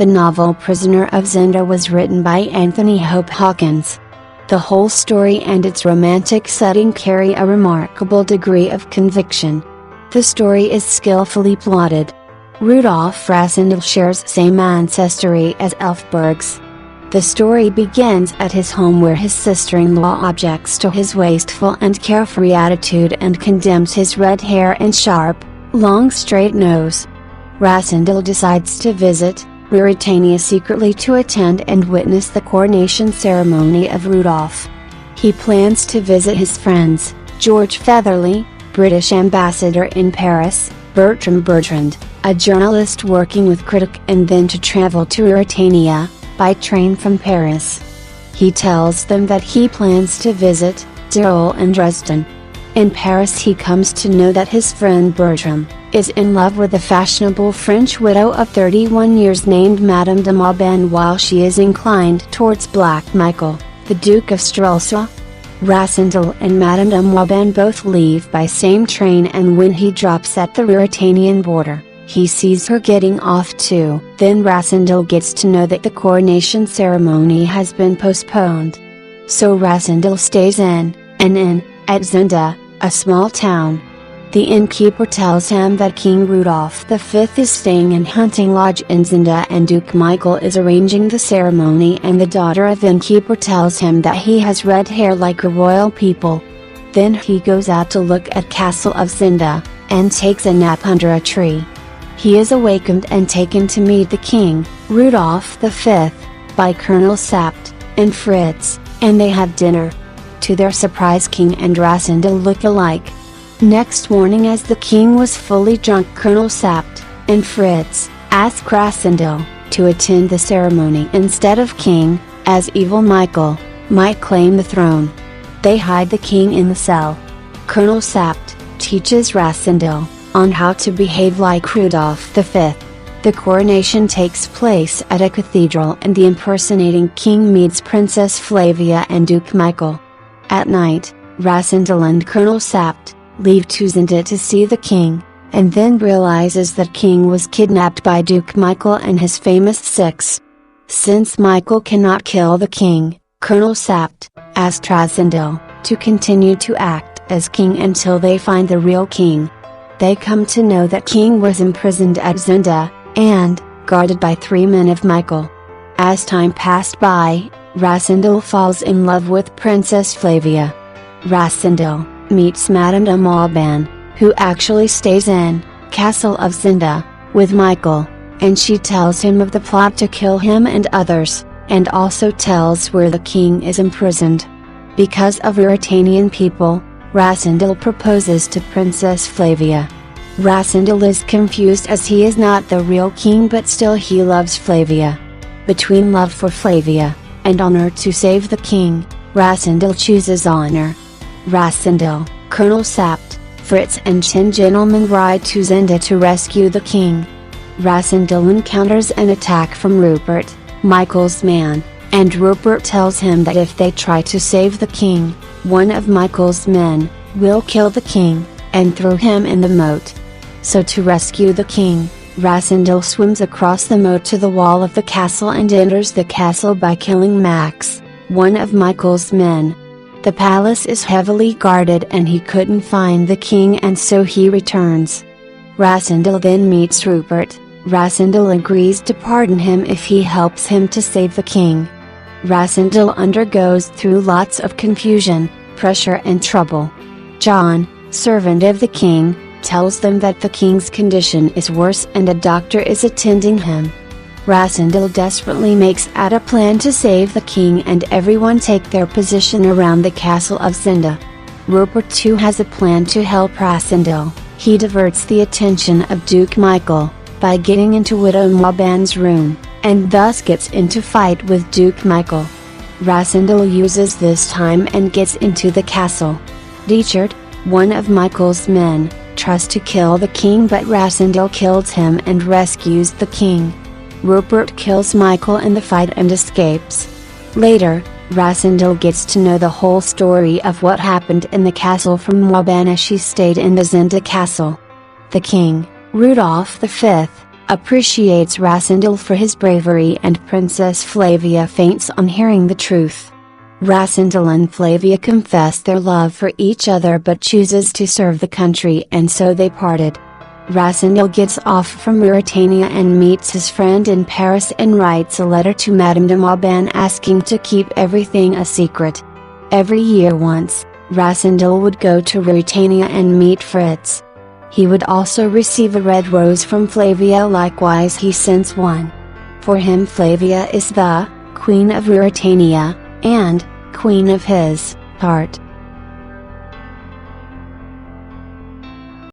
The novel Prisoner of Zenda was written by Anthony Hope Hawkins. The whole story and its romantic setting carry a remarkable degree of conviction. The story is skillfully plotted. Rudolf Rassendyll shares same ancestry as Elfberg's. The story begins at his home where his sister-in-law objects to his wasteful and carefree attitude and condemns his red hair and sharp, long straight nose. Rassendyll decides to visit Ruritania secretly to attend and witness the coronation ceremony of Rudolf. He plans to visit his friends, George Featherly, British ambassador in Paris, Bertram Bertrand, a journalist working with Critic, and then to travel to Ruritania, by train from Paris. He tells them that he plans to visit Tyrol and Dresden. In Paris he comes to know that his friend Bertram is in love with a fashionable French widow of 31 years named Madame de Mauban, while she is inclined towards Black Michael, the Duke of Strelsa. Rassendyll and Madame de Mauban both leave by same train, and when he drops at the Ruritanian border, he sees her getting off too. Then Rassendyll gets to know that the coronation ceremony has been postponed. So Rassendyll stays in an inn at Zenda, a small town. The innkeeper tells him that King Rudolf V is staying in Hunting Lodge in Zenda and Duke Michael is arranging the ceremony, and the daughter of innkeeper tells him that he has red hair like a royal people. Then he goes out to look at Castle of Zenda, and takes a nap under a tree. He is awakened and taken to meet the king, Rudolf V, by Colonel Sapt and Fritz, and they have dinner. To their surprise, King and Rassendyll look alike. Next morning, as the king was fully drunk, Colonel Sapt and Fritz ask Rassendyll to attend the ceremony instead of King, as evil Michael might claim the throne. They hide the king in the cell. Colonel Sapt teaches Rassendyll on how to behave like Rudolf V. The coronation takes place at a cathedral, and the impersonating king meets Princess Flavia and Duke Michael. At night, Rassendyll and Colonel Sapt leave to Zenda to see the king, and then realizes that king was kidnapped by Duke Michael and his famous six. Since Michael cannot kill the king, Colonel Sapt asks Rassendyll to continue to act as king until they find the real king. They come to know that king was imprisoned at Zenda, and guarded by 3 men of Michael. As time passed by, Rassendyll falls in love with Princess Flavia. Rassendyll meets Madame de Mauban, who actually stays in Castle of Zenda with Michael, and she tells him of the plot to kill him and others, and also tells where the king is imprisoned. Because of Ruritanian people, Rassendyll proposes to Princess Flavia. Rassendyll is confused as he is not the real king, but still he loves Flavia. Between love for Flavia and honor to save the king, Rassendyll chooses honor. Rassendyll, Colonel Sapt, Fritz and 10 gentlemen ride to Zenda to rescue the king. Rassendyll encounters an attack from Rupert, Michael's man, and Rupert tells him that if they try to save the king, one of Michael's men will kill the king and throw him in the moat. So to rescue the king, Rassendyll swims across the moat to the wall of the castle and enters the castle by killing Max, one of Michael's men. The palace is heavily guarded and he couldn't find the king, and so he returns. Rassendyll then meets Rupert. Rassendyll agrees to pardon him if he helps him to save the king. Rassendyll undergoes through lots of confusion, pressure and trouble. John, servant of the king, tells them that the king's condition is worse and a doctor is attending him. Rassendyll desperately makes out a plan to save the king, and everyone take their position around the castle of Zenda. Rupert too has a plan to help Rassendyll. He diverts the attention of Duke Michael by getting into Widow Mauban's room, and thus gets into fight with Duke Michael. Rassendyll uses this time and gets into the castle. Dietrich, one of Michael's men, tries to kill the king, but Rassendyll kills him and rescues the king. Rupert kills Michael in the fight and escapes. Later, Rassendyll gets to know the whole story of what happened in the castle from Mauban as she stayed in the Zenda castle. The king, Rudolf V, appreciates Rasindel for his bravery, and Princess Flavia faints on hearing the truth. Rasindel and Flavia confess their love for each other but chooses to serve the country, and so they parted. Rasindel gets off from Ruritania and meets his friend in Paris and writes a letter to Madame de Mauban asking to keep everything a secret. Every year once, Rasindel would go to Ruritania and meet Fritz. He would also receive a red rose from Flavia, likewise he sends one. For him Flavia is the Queen of Ruritania, and Queen of his heart.